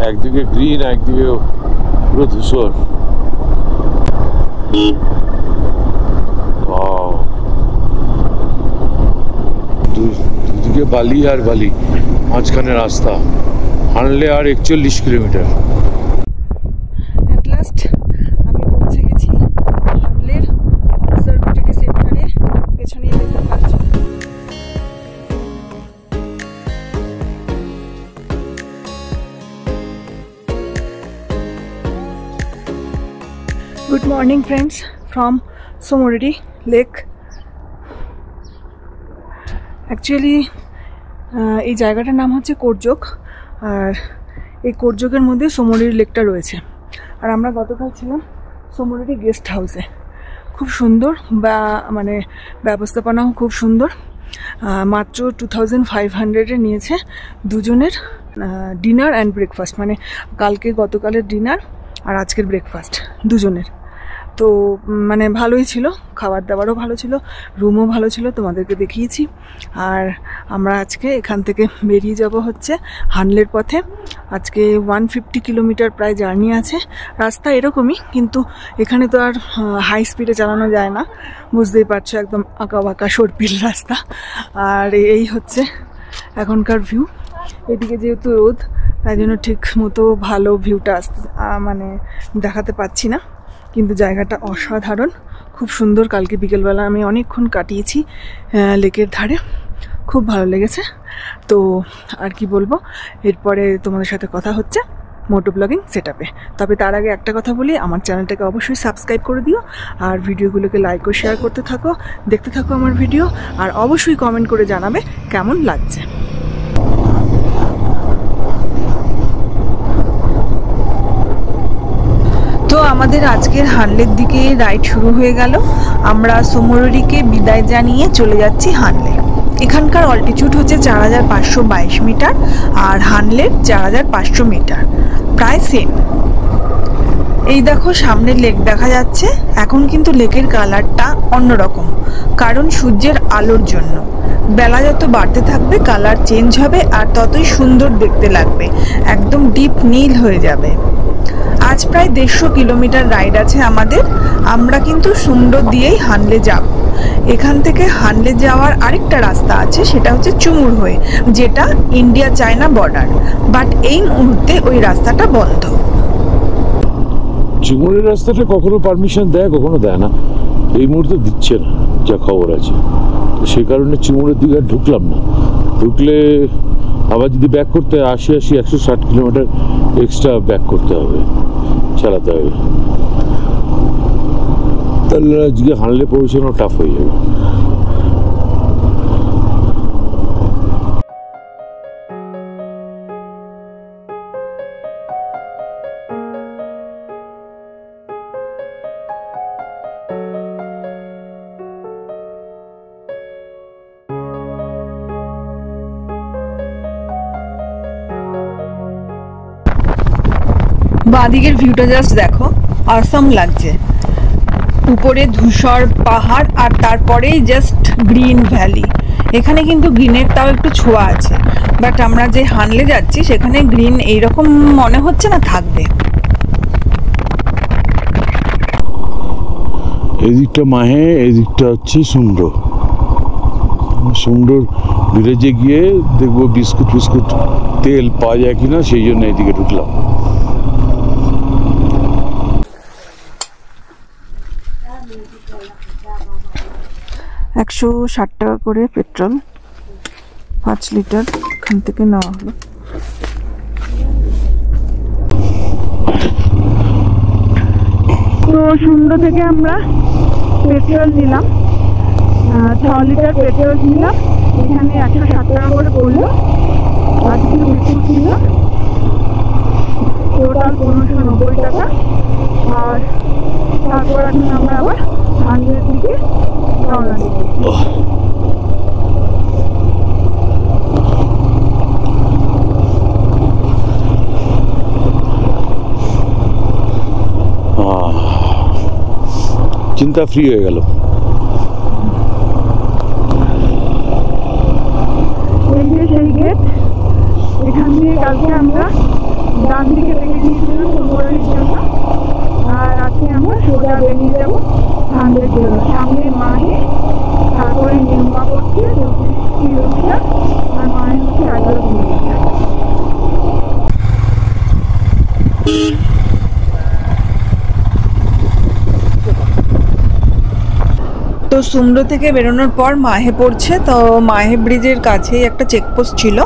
একদিকে গ্রিন, একদিকে পুরো ধূসর। দুদিকে বালি আর বালি, মাঝখানে রাস্তা, হাঁটলে আর 41 কিলোমিটার। অ্যাট লাস্ট আমি পৌঁছে গেছি হানলের অবজারভেটরি সেন্টারে। পেছনেই দেখতে পাচ্ছি। গুড মর্নিং ফ্রেন্ডস ফ্রম সোমোরিডি লেক। অ্যাকচুয়ালি এই জায়গাটার নাম হচ্ছে কোরযোগ, আর এই কোরযোগের মধ্যে সোমোরিডি লেকটা রয়েছে। আর আমরা গতকাল ছিলাম সোমোরিডি গেস্ট হাউসে। খুব সুন্দর, মানে ব্যবস্থাপনাও খুব সুন্দর। মাত্র 2500 নিয়েছে দুজনের ডিনার অ্যান্ড ব্রেকফাস্ট, মানে গতকালের ডিনার আর আজকের ব্রেকফাস্ট দুজনের। তো মানে ভালোই ছিল, খাবার দাবারও ভালো ছিল, রুমও ভালো ছিল, তোমাদেরকে দেখিয়েছি। আর আমরা আজকে এখান থেকে বেরিয়ে যাব হচ্ছে হানলের পথে। আজকে 150 কিলোমিটার প্রায় জার্নি আছে। রাস্তা এরকমই, কিন্তু এখানে তো আর হাই স্পিডে চালানো যায় না, বুঝতেই পারছো, একদম আঁকা বাঁকা সরপিল রাস্তা। আর এই হচ্ছে এখনকার ভিউ। এদিকে যেহেতু রোদ, তাই জন্য ঠিক মতো ভালো ভিউটা মানে দেখাতে পাচ্ছি না, কিন্তু জায়গাটা অসাধারণ, খুব সুন্দর। কালকে বিকেলবেলা আমি অনেকক্ষণ কাটিয়েছি লেকের ধারে, খুব ভালো লেগেছে। তো আর কি বলবো, এরপরে তোমাদের সাথে কথা হচ্ছে মোটো ব্লগিং সেটআপে। তবে তার আগে একটা কথা বলি, আমার চ্যানেলটাকে অবশ্যই সাবস্ক্রাইব করে দিও, আর ভিডিওগুলোকে লাইক ও শেয়ার করতে থাকো, দেখতে থাকো আমার ভিডিও, আর অবশ্যই কমেন্ট করে জানাবে কেমন লাগছে। তো আমাদের আজকের হানলের দিকে রাইড শুরু হয়ে গেল। আমরা সোমোরিডিকে বিদায় জানিয়ে চলে যাচ্ছি হানলে। এখানকার অল্টিটিউড হচ্ছে 4522 মিটার, আর হানলের 4500 মিটার, প্রায় সেম। এই দেখো সামনে লেক দেখা যাচ্ছে। এখন কিন্তু লেকের কালারটা অন্যরকম, কারণ সূর্যের আলোর জন্য। বেলা যত বাড়তে থাকবে কালার চেঞ্জ হবে, আর ততই সুন্দর দেখতে লাগবে, একদম ডিপ নীল হয়ে যাবে। আজ প্রায় 150 কিলোমিটার রাইড আছে আমাদের। আমরা কিন্তু সুন্দর দিয়েই হানলে যাব। এখান থেকে হানলে যাওয়ার আরেকটা রাস্তা আছে, সেটা হচ্ছে চুমুর হয়ে, যেটা ইন্ডিয়া চায়না বর্ডার, বাট এই মুহূর্তে ওই রাস্তাটা বন্ধ। চুমুরের রাস্তাটা কখনো পারমিশন দেয়, কখনো দেয় না। এই মুহূর্তে দিচ্ছে না, যা খবর আছে। তো সেই কারণে চুমুরের দিকে আর ঢুকলাম না। ঢুকলে আবার যদি ব্যাক করতে 160 কিলোমিটার এক্সট্রা ব্যাক করতে হবে, চালাতে হবে। তাহলে আজকে হানলে পৌঁছানো টাফ হয়ে যাবে। বাঁদিকের ভিউটা জাস্ট দেখো, অসাম লাগছে। উপরে ধূসর পাহাড়, আর তারপরেই জাস্ট গ্রিন ভ্যালি। এখানে কিন্তু গ্রিনের তাও একটু ছোঁয়া আছে, বাট আমরা যে হানলে যাচ্ছি সেখানে গ্রিন এইরকম মনে হচ্ছে না থাকবে। এদিকটা মাহে, এদিকটা হচ্ছে সুন্দর। সুন্দর ভিলেজে গিয়ে দেখবো বিস্কুট তেল পাওয়া যায় কিনা, সেই জন্য এদিকে ঢুকলাম। 160 টাকা করে পেট্রোল, 5 লিটার এখান থেকে নেওয়া হলো। তো সুন্দর থেকে আমরা পেট্রোল নিলাম, 6 লিটার পেট্রোল নিলাম। এখানে 160 টাকা করে পড়লো। আজকে পেট্রোল ছিল টোটাল 1590 টাকা। আর তারপর এখন আমরা আবার হানলের দিকে রওনা দিব। চিন্তা ফ্রি হয়ে গেল। এই যে সেই গেট, এখান দিয়ে কালকে আমরা ডান দিকে গিয়েছিলাম সোমবারের জন্য। আর আজকে আমরা সোজা বেরিয়ে যাবো হানলের জন্য। সামনে মাহে, তারপরে নির্মা করছে 34 কিলোমিটার, আর মাহে হচ্ছে 11 কিলোমিটার। তো সুমরো থেকে বেরোনোর পর মাহে পড়ছে। তো মাহে ব্রিজের কাছেই একটা চেকপোস্ট ছিল,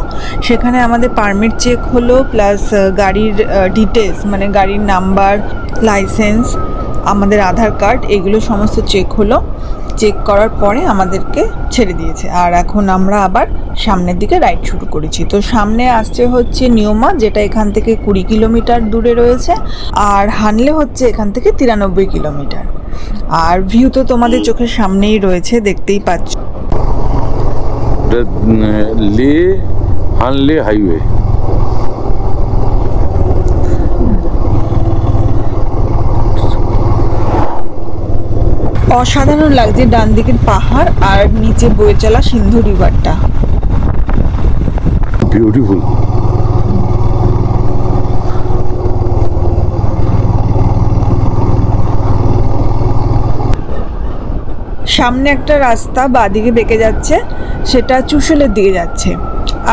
সেখানে আমাদের পারমিট চেক হলো, প্লাস গাড়ির ডিটেলস মানে গাড়ির নাম্বার, লাইসেন্স, আমাদের আধার কার্ড, এগুলো সমস্ত চেক হলো। চেক করার পরে আমাদেরকে ছেড়ে দিয়েছে। আর এখন আমরা আবার সামনের দিকে রাইড শুরু করেছি। তো সামনে আসছে হচ্ছে নিয়মা, যেটা এখান থেকে 20 কিলোমিটার দূরে রয়েছে, আর হানলে হচ্ছে এখান থেকে 93 কিলোমিটার। আর ভিউ তো তোমাদের চোখের সামনেই রয়েছে, দেখতেই পাচ্ছ। লে হানলে হাইওয়ে। অসাধারণ লাগছে ডান দিকের পাহাড় আর নিচে বয়ে চলা সিন্ধু রিভারটা। বিউটিফুল। সামনে একটা রাস্তা বাঁদিকে বেঁকে যাচ্ছে, সেটা চুশলের দিকে যাচ্ছে।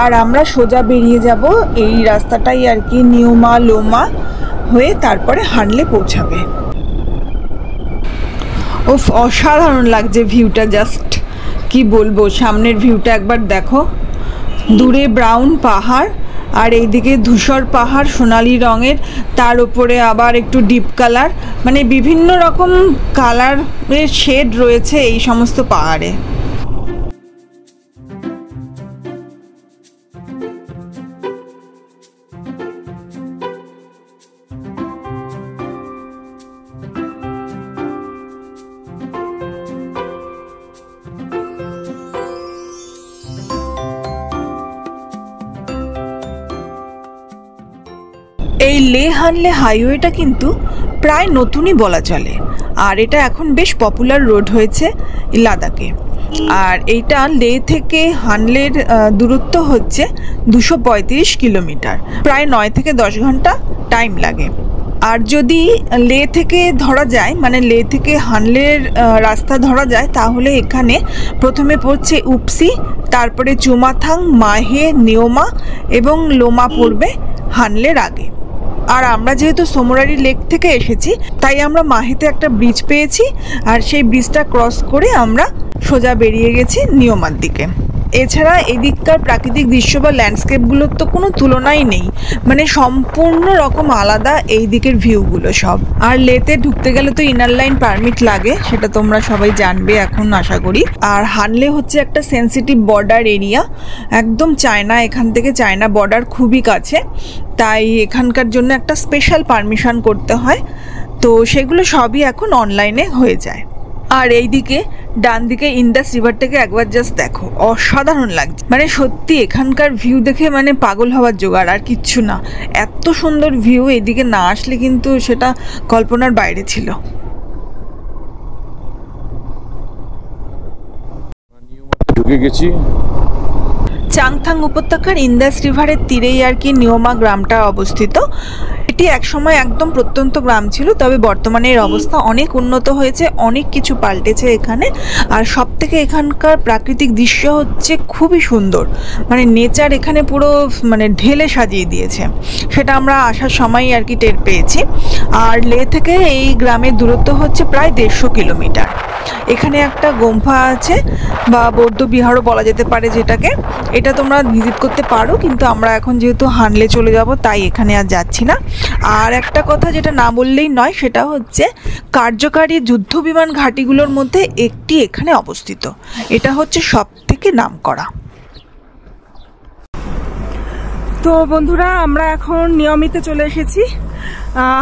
আর আমরা সোজা বেরিয়ে যাব এই রাস্তাটাই আর কি, নিয়মা লোমা হয়ে তারপরে হানলে পৌঁছাবে। ওফ, অসাধারণ লাগছে ভিউটা, জাস্ট কি বলবো। সামনের ভিউটা একবার দেখো, দূরে ব্রাউন পাহাড় আর এইদিকে ধূসর পাহাড় সোনালি রঙের, তার উপরে আবার একটু ডিপ কালার, মানে বিভিন্ন রকম কালারের শেড রয়েছে এই সমস্ত পাহাড়ে। এই লে হানলে হাইওয়েটা কিন্তু প্রায় নতুনই বলা চলে, আর এটা এখন বেশ পপুলার রোড হয়েছে লাদাখে। আর এইটা লে থেকে হানলের দূরত্ব হচ্ছে 235 কিলোমিটার, প্রায় 9 থেকে 10 ঘন্টা টাইম লাগে। আর যদি লে থেকে ধরা যায়, মানে লে থেকে হানলের রাস্তা ধরা যায়, তাহলে এখানে প্রথমে পড়ছে উপসি, তারপরে চুমাথাং, মাহে, নিয়মা এবং লোমা পড়বে হানলের আগে। আর আমরা যেহেতু সোমরারি লেক থেকে এসেছি, তাই আমরা মাহেতে একটা ব্রিজ পেয়েছি, আর সেই ব্রিজটা ক্রস করে আমরা সোজা বেরিয়ে গেছি নিয়মার দিকে। এছাড়া এদিককার প্রাকৃতিক দৃশ্য বা ল্যান্ডস্কেপগুলোর তো কোনো তুলনাই নেই, মানে সম্পূর্ণ রকম আলাদা এই দিকের ভিউগুলো সব। আর লেতে ঢুকতে গেলে তো ইনার লাইন পারমিট লাগে, সেটা তোমরা সবাই জানবে এখন আশা করি। আর হানলে হচ্ছে একটা সেন্সিটিভ বর্ডার এরিয়া, একদম চায়না, এখান থেকে চায়না বর্ডার খুবই কাছে, তাই এখানকার জন্য একটা স্পেশাল পারমিশন করতে হয়। তো সেগুলো সবই এখন অনলাইনে হয়ে যায়। আর এইদিকে ডান দিকে ইন্দাস রিভারটাকে একবার জাস্ট দেখো, অসাধারণ লাগছে, মানে সত্যি এখানকার ভিউ দেখে মানে পাগল হওয়ার জোগাড়, আর কিচ্ছু না। এত সুন্দর ভিউ, এদিকে না আসলে কিন্তু সেটা কল্পনার বাইরে ছিল। ঢুকে গেছি। চাংথাং উপত্যকার ইন্দাস রিভারের তীরেই আর কি নিয়মা গ্রামটা অবস্থিত। এটি একসময় একদম প্রত্যন্ত গ্রাম ছিল, তবে বর্তমানে এর অবস্থা অনেক উন্নত হয়েছে, অনেক কিছু পাল্টেছে এখানে। আর সব থেকে এখানকার প্রাকৃতিক দৃশ্য হচ্ছে খুবই সুন্দর, মানে নেচার এখানে পুরো মানে ঢেলে সাজিয়ে দিয়েছে, সেটা আমরা আসার সময় আর কি টের পেয়েছি। আর লে থেকে এই গ্রামের দূরত্ব হচ্ছে প্রায় 150 কিলোমিটার। এখানে একটা গুম্ফা আছে বা বৌদ্ধ বিহারও বলা যেতে পারে যেটাকে, এটা তোমরা ভিজিট করতে পারো, কিন্তু আমরা এখন যেহেতু হানলে চলে যাব তাই এখানে আর যাচ্ছি না। আর একটা কথা যেটা না বললেই নয়, সেটা হচ্ছে কার্যকারী যুদ্ধ বিমান ঘাঁটিগুলোর মধ্যে একটি এখানে অবস্থিত, এটা হচ্ছে সব থেকে নামকরা। তো বন্ধুরা, আমরা এখন নিয়মিতে চলে এসেছি।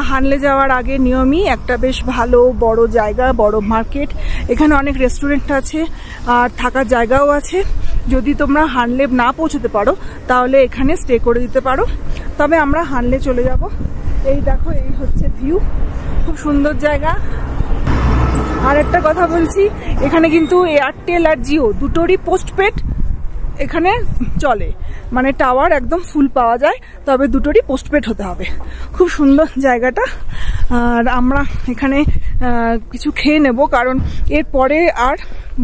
হানলে যাওয়ার আগে নিয়মই একটা বেশ ভালো বড় জায়গা, বড় মার্কেট, এখানে অনেক রেস্টুরেন্ট আছে আর থাকার জায়গাও আছে। যদি তোমরা হানলে না পৌঁছতে পারো তাহলে এখানে স্টে করে দিতে পারো। তবে আমরা হানলে চলে যাব। এই দেখো, এই হচ্ছে ভিউ, খুব সুন্দর জায়গা। আর একটা কথা বলছি, এখানে কিন্তু এয়ারটেল আর জিও দুটোরই পোস্টপেড এখানে চলে, মানে টাওয়ার একদম ফুল পাওয়া যায়, তবে দুটোরই পোস্টপেড হতে হবে। খুব সুন্দর জায়গাটা। আর আমরা এখানে কিছু খেয়ে নেব, কারণ এরপরে আর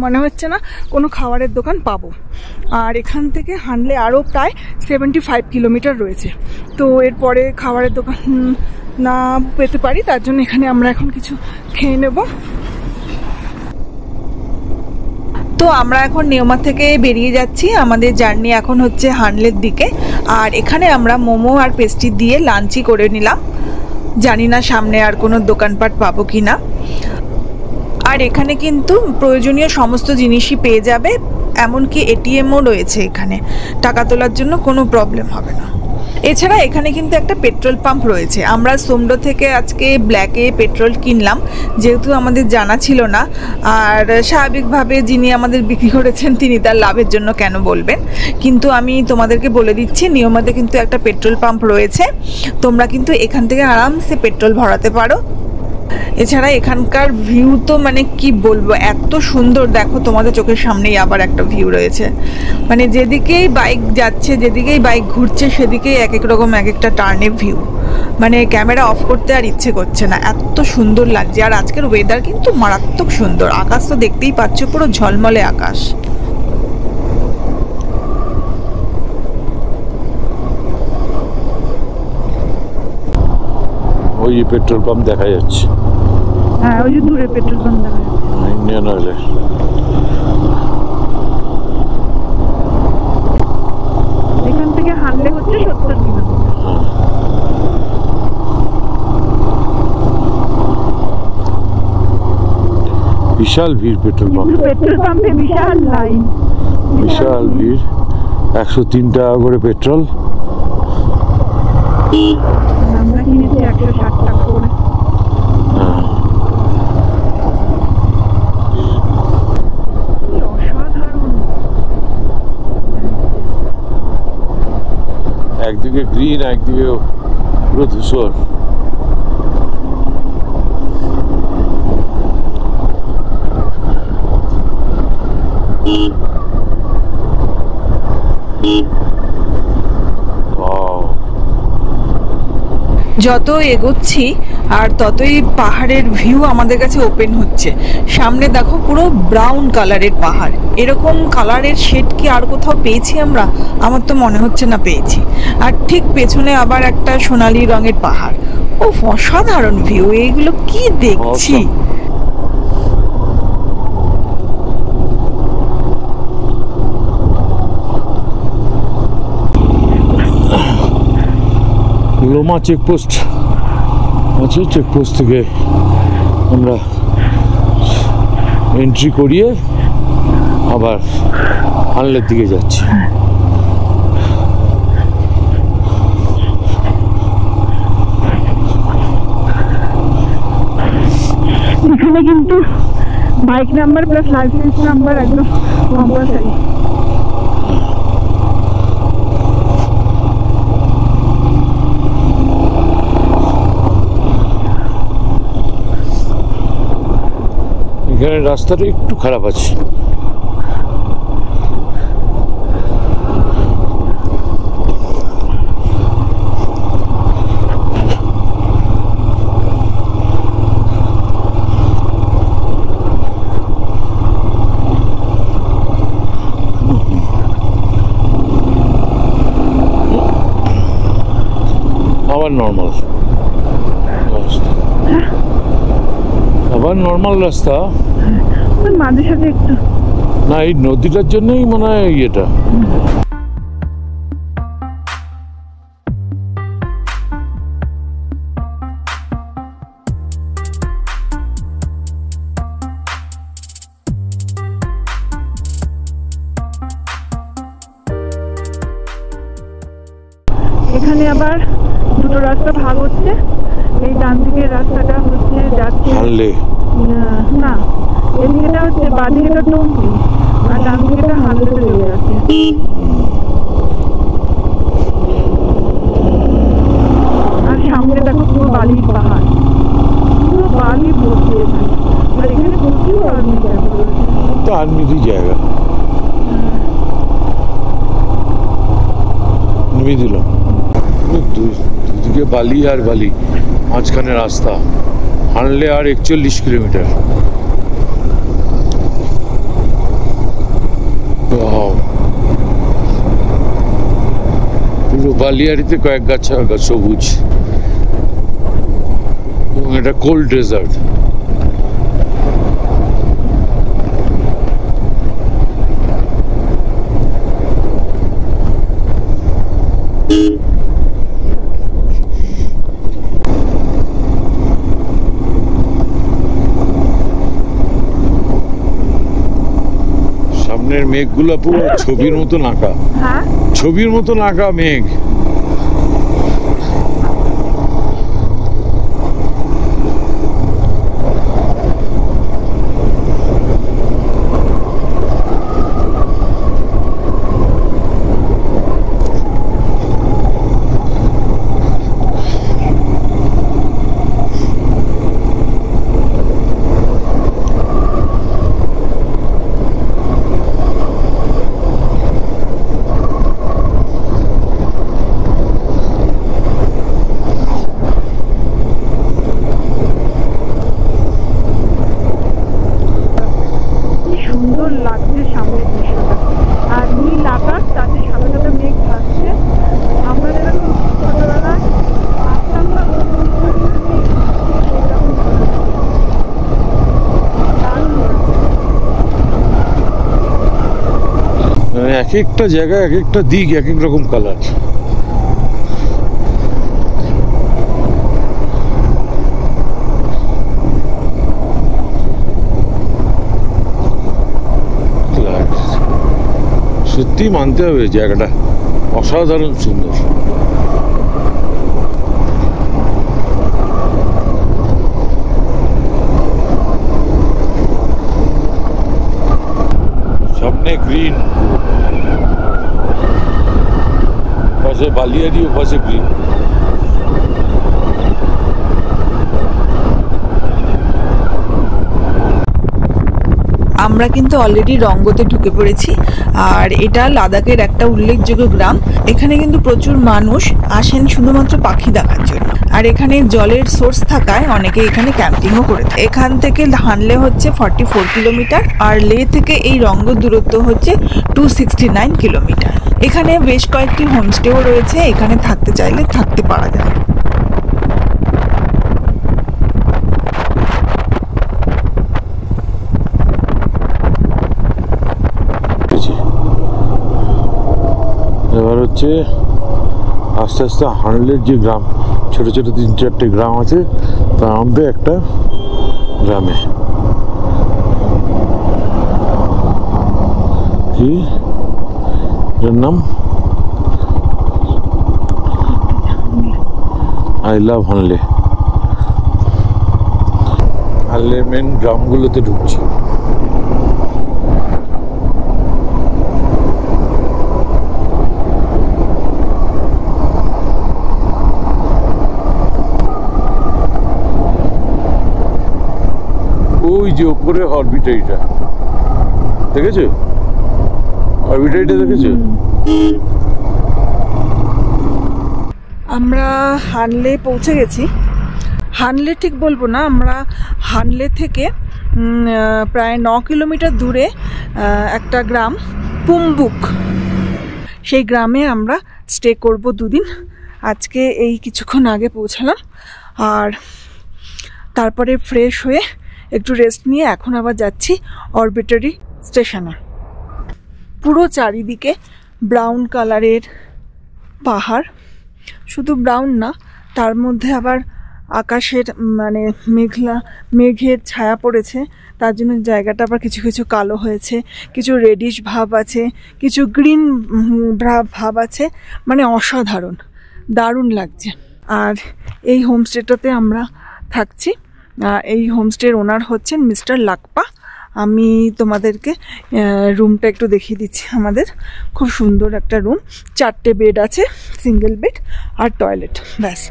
মনে হচ্ছে না কোনো খাবারের দোকান পাবো। আর এখান থেকে হানলে আরও প্রায় 75 কিলোমিটার রয়েছে, তো এরপরে খাবারের দোকান না পেতে পারি, তার জন্য এখানে আমরা এখন কিছু খেয়ে নেব। তো আমরা এখন নিয়মা থেকে বেরিয়ে যাচ্ছি, আমাদের জার্নি এখন হচ্ছে হানলের দিকে। আর এখানে আমরা মোমো আর পেস্ট্রি দিয়ে লাঞ্চই করে নিলাম, জানি না সামনে আর কোনো দোকানপাট পাবো কি না। আর এখানে কিন্তু প্রয়োজনীয় সমস্ত জিনিসই পেয়ে যাবে, এমনকি এটিএমও রয়েছে এখানে, টাকা তোলার জন্য কোনো প্রবলেম হবে না। এছাড়া এখানে কিন্তু একটা পেট্রোল পাম্প রয়েছে। আমরা সোমডো থেকে আজকে ব্ল্যাকে পেট্রোল কিনলাম, যেহেতু আমাদের জানা ছিল না। আর স্বাভাবিকভাবে যিনি আমাদের বিক্রি করেছেন তিনি তার লাভের জন্য কেন বলবেন, কিন্তু আমি তোমাদেরকে বলে দিচ্ছি নিয়মাতে কিন্তু একটা পেট্রোল পাম্প রয়েছে, তোমরা কিন্তু এখান থেকে আরামসে পেট্রোল ভরাতে পারো। এছাড়া এখানকার ভিউ তো মানে কি বলবো, এত সুন্দর। দেখো তোমাদের চোখের সামনেই আবার একটা ভিউ রয়েছে, মানে যেদিকেই বাইক যাচ্ছে, যেদিকেই বাইক ঘুরছে, সেদিকেই এক এক রকম এক একটা টার্নে ভিউ, মানে ক্যামেরা অফ করতে আর ইচ্ছে করছে না, এত সুন্দর লাগছে। আর আজকের ওয়েদার কিন্তু মারাত্মক সুন্দর, আকাশ তো দেখতেই পাচ্ছ পুরো ঝলমলে আকাশ। ওই পেট্রোল পাম্প দেখা যাচ্ছে, হ্যাঁ ওই যে দূরে পেট্রোল পাম্প দেখা যাচ্ছে, ইন্ডিয়ান অয়েলের। এখান থেকে হানলে হচ্ছে 70 কিলোমিটার। বিশাল ভিড় পেট্রোল পাম্পে, পেট্রোল পাম্পে বিশাল লাইন, বিশাল ভিড়। 103 টাকা করে পেট্রোল, আমরা কিনেছি 160 টাকা করে। অসাধারণ, একদিকে গ্রিন একদিকে পুরো ধূসর। যত এগোচ্ছি আর ততই পাহাড়ের ভিউ আমাদের কাছে ওপেন হচ্ছে। সামনে দেখো পুরো ব্রাউন কালারের পাহাড়, এরকম কালারের শেড কি আর কোথাও পেয়েছি আমরা? আমার তো মনে হচ্ছে না পেয়েছি। আর ঠিক পেছনে আবার একটা সোনালী রঙের পাহাড়। ও অসাধারণ ভিউ, এইগুলো কি দেখছি। লোমা চেকপোস্ট আছে, চেকপোস্ট থেকে আমরা এন্ট্রি করিয়ে আবার হানলের দিকে যাচ্ছি। এখানে কিন্তু bike number plus licence number একদম কম্পালসারি। এখানে রাস্তাটা একটু খারাপ আছে, আবার নর্মাল রাস্তা, আবার নর্মাল রাস্তা। মাঝে সাথে একটু না, এই নদীটার জন্যই মনে হয় ইয়েটা। এখানে আবার দুটো রাস্তা ভাগ হচ্ছে, এই ডান দিকের রাস্তাটা হচ্ছে যাচ্ছে হানলে, না এদিকেটা হচ্ছে বাঁ দিকেটা টঙ্গী আর ডান দিকেটা হানলেতে চলে যাচ্ছে। আর সামনে দেখো পুরো বালির পাহাড়, পুরো বালি ভর্তি এখানে। আর এখানে প্রচুর আর্মি ক্যাম্প রয়েছে, তো আর্মিরই জায়গা। নামিয়ে দিলাম। দুদিকে বালি আর বালি, মাঝখানে রাস্তা, হাঁটলে আর 41 কিলোমিটার। পুরো বালিয়াড়িতে কয়েক গাছা সবুজ, এবং এটা কোল্ড ডেজার্ট। সামনের মেঘগুলো পুরো ছবির মতন আঁকা, ছবির মতন আঁকা মেঘ। এক একটা জায়গায় এক একটা দিক এক এক রকম কালার। সত্যি মানতে হবে জায়গাটা অসাধারণ সুন্দর। সামনে গ্রিন, পাশে বালিয়ারি, ও পাশে গ্রিন। আমরা কিন্তু অলরেডি রঙ্গতে ঢুকে পড়েছি, আর এটা লাদাখের একটা উল্লেখযোগ্য গ্রাম। এখানে কিন্তু প্রচুর মানুষ আসেন শুধুমাত্র পাখি দেখার জন্য, আর এখানে জলের সোর্স থাকায় অনেকে এখানে ক্যাম্পিংও করে থাকে। এখান থেকে হানলে হচ্ছে 44 কিলোমিটার, আর লে থেকে এই রঙ্গ দূরত্ব হচ্ছে 269 কিলোমিটার। এখানে বেশ কয়েকটি হোমস্টেও রয়েছে, এখানে থাকতে চাইলে থাকতে পারা যায়। এবার হচ্ছে আস্তে আস্তে হানলের যে গ্রাম, ছোট ছোট 3-4টে গ্রাম আছে, তার মধ্যে একটা গ্রামে কি এর নাম আই লাভ হানলে। হানলের মেন গ্রামগুলোতে ঢুকছি। ওই যে উপরে অরবিটারিটা দেখেছো, অরবিটারিটা দেখেছো? আমরা হানলে পৌঁছে গেছি। হানলে ঠিক বলবো না, আমরা হানলে থেকে প্রায় 9 কিলোমিটার দূরে একটা গ্রাম পুম্বুক, সেই গ্রামে আমরা স্টে করব 2 দিন। আজকে এই কিছুক্ষণ আগে পৌঁছালাম, আর তারপরে ফ্রেশ হয়ে একটু রেস্ট নিয়ে এখন আবার যাচ্ছি অরবিটারি স্টেশনে। পুরো চারিদিকে ব্রাউন কালারের পাহাড়, শুধু ব্রাউন না, তার মধ্যে আবার আকাশের মানে মেঘের ছায়া পড়েছে, তার জন্য জায়গাটা আবার কিছু কিছু কালো হয়েছে, কিছু রেডিশ ভাব আছে, কিছু গ্রিন ভাব আছে, মানে অসাধারণ, দারুণ লাগছে। আর এই হোমস্টেটাতে আমরা থাকছি। এই হোমস্টের ওনার হচ্ছেন মিস্টার লাকপা। আমি তোমাদেরকে রুমটা একটু দেখিয়ে দিচ্ছি। আমাদের খুব সুন্দর একটা রুম, 4টে বেড আছে, সিঙ্গেল বেড আর টয়লেট, ব্যাস।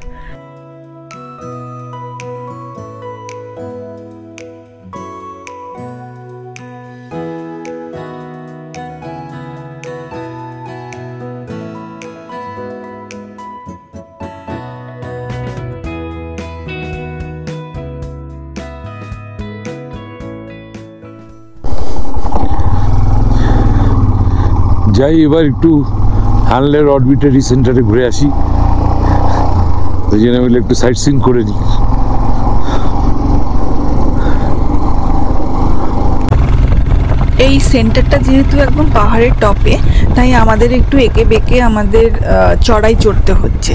যাই এবার একটু হানলের অরবিটারি সেন্টারে ঘুরে আসি, ওই জন্য মিলে একটু সাইট সিন করে নিই। এই সেন্টারটা যেহেতু একদম পাহাড়ের টপে, তাই আমাদের একটু এঁকে বেঁকে আমাদের চড়াই চড়তে হচ্ছে।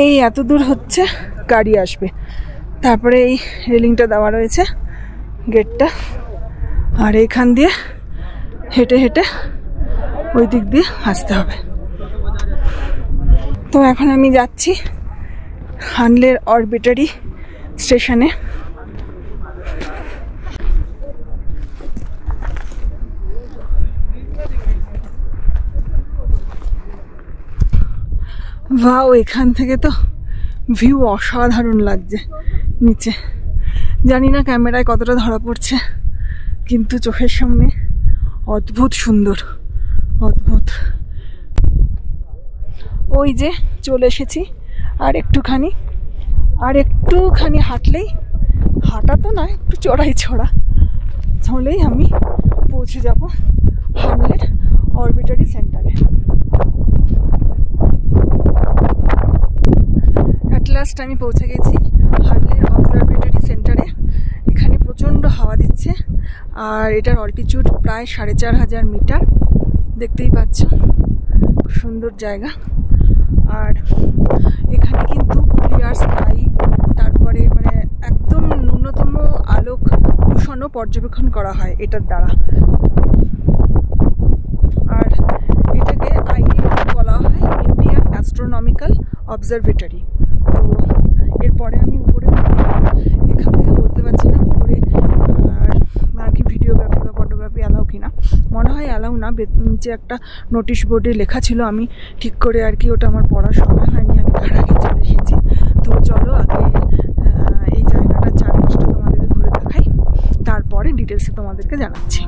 এই এত দূর হচ্ছে গাড়ি আসবে, তারপরে এই রেলিংটা দেওয়া রয়েছে গেটটা, আর এইখান দিয়ে হেঁটে হেঁটে ওই দিক দিয়ে আসতে হবে। তো এখন আমি যাচ্ছি হানলের অরবিটারি স্টেশনে। ভাও, এখান থেকে তো ভিউ অসাধারণ লাগছে নিচে। জানি না ক্যামেরায় কতটা ধরা পড়ছে, কিন্তু চোখের সামনে অদ্ভুত সুন্দর, অদ্ভুত। ওই যে চলে এসেছি, আর একটুখানি হাঁটলেই, হাঁটা তো নয়, একটু চড়াই ছড়া হলেই আমি পৌঁছে যাব হানলের অরবিটারি সেন্টারে। অ্যাট লাস্ট আমি পৌঁছে গেছি হানলের অবজারভেটরি সেন্টারে। এখানে প্রচণ্ড হাওয়া দিচ্ছে, আর এটার অল্টিটিউড প্রায় 4500 মিটার। দেখতেই পাচ্ছ, খুব সুন্দর জায়গা। আর এখানে কিন্তু ক্লিয়ার স্কাই, তারপরে মানে একদম ন্যূনতম আলোক দূষণও পর্যবেক্ষণ করা হয় এটার দ্বারা। আর এটাকে বলা হয় ইন্ডিয়ান অ্যাস্ট্রোনমিক্যাল অবজারভেটরি। তো এরপরে আমি উপরে, এখান থেকে বলতে পারছি না উপরে আর কি ভিডিওগ্রাফি বা ফটোগ্রাফি অ্যালাউ কিনা। মনে হয় অ্যালাউ না, নিচে একটা নোটিশ বোর্ডে লেখা ছিল, আমি ঠিক করে আর কি ওটা আমার পড়ার সময় হয়নি, আমি তার আগে চলে এসেছি। তো চলো আগে এই জায়গাটা চারপাশটা তোমাদেরকে ঘুরে দেখাই, তারপরে ডিটেলসে তোমাদেরকে জানাচ্ছি।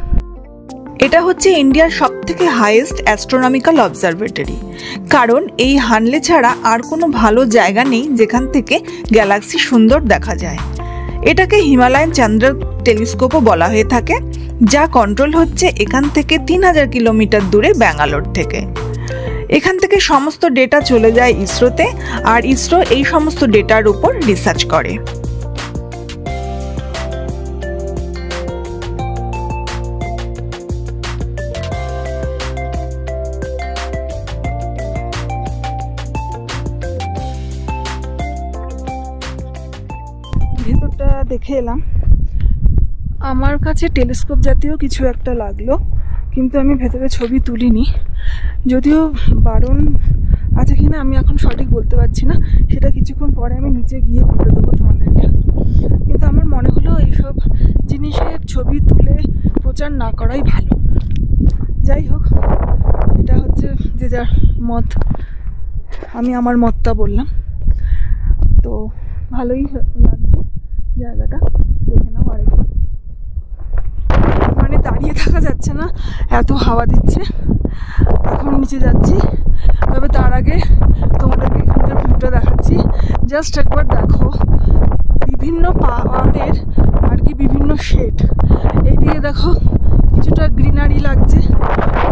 এটা হচ্ছে ইন্ডিয়ার সবথেকে হাইয়েস্ট অ্যাস্ট্রোনমিক্যাল অবজারভেটরি, কারণ এই হানলে ছাড়া আর কোনো ভালো জায়গা নেই যেখান থেকে গ্যালাক্সি সুন্দর দেখা যায়। এটাকে হিমালয়ান চন্দ্র টেলিস্কোপও বলা হয়ে থাকে, যা কন্ট্রোল হচ্ছে এখান থেকে 3000 কিলোমিটার দূরে ব্যাঙ্গালোর থেকে। এখান থেকে সমস্ত ডেটা চলে যায় ইসরোতে, আর ইসরো এই সমস্ত ডেটার উপর রিসার্চ করে। ভেতরটা দেখে এলাম, আমার কাছে টেলিস্কোপ জাতীয় কিছু একটা লাগলো, কিন্তু আমি ভেতরে ছবি তুলিনি। যদিও বারণ আছে কিনা আমি এখন সঠিক বলতে পারছি না, সেটা কিছুক্ষণ পরে আমি নিচে গিয়ে বলে দেবো তোমাদেরকে। কিন্তু আমার মনে হলো এইসব জিনিসের ছবি তুলে প্রচার না করাই ভালো। যাই হোক, এটা হচ্ছে যে যার মত, আমি আমার মতটা বললাম। তো ভালোই লাগছে জায়গাটা, দেখে নাও আরেকবার। মানে দাঁড়িয়ে থাকা যাচ্ছে না, এত হাওয়া দিচ্ছে। এখন নিচে যাচ্ছি, তবে তার আগে তোমাদেরকে এখানকার ভিউটা দেখাচ্ছি। জাস্ট একবার দেখো, বিভিন্ন পাহাড়ের আর কি বিভিন্ন শেড। এইদিকে দেখো কিছুটা গ্রিনারি লাগছে,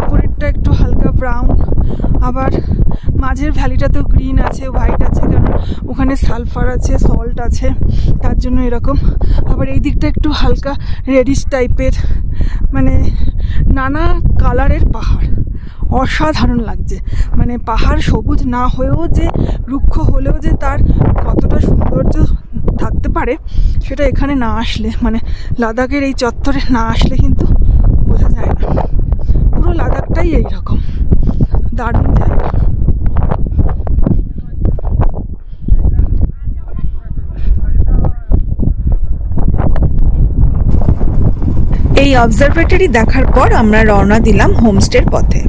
উপরেরটা একটু হালকা ব্রাউন, আবার মাঝের ভ্যালিটাতেও গ্রিন আছে, হোয়াইট আছে, কারণ ওখানে সালফার আছে, সল্ট আছে, তার জন্য এরকম। আবার এই দিকটা একটু হালকা রেডিশ টাইপের, মানে নানা কালারের পাহাড়, অসাধারণ লাগছে। মানে পাহাড় সবুজ না হয়েও যে, রুক্ষ হলেও যে তার কতটা সৌন্দর্য থাকতে পারে, সেটা এখানে না আসলে, মানে লাদাখের এই চত্বরে না আসলে কিন্তু বোঝা যায় না। পুরো লাদাখটাই এইরকম, দারুণ জায়গা। এই অবজারভেটরি দেখার পর আমরা রওনা দিলাম হোমস্টের পথে।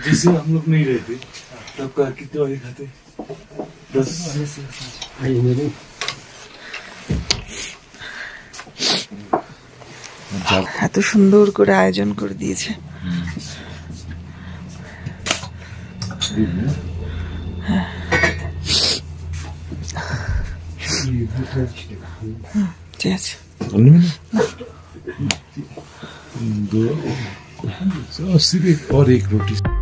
जैसे हम लोग नहीं रहते तब का कितने बजे खाते 10 এত সুন্দর করে আয়োজন করে দিয়েছে। दिन में ঠিক আছে दो सिर्फ और एक रोटी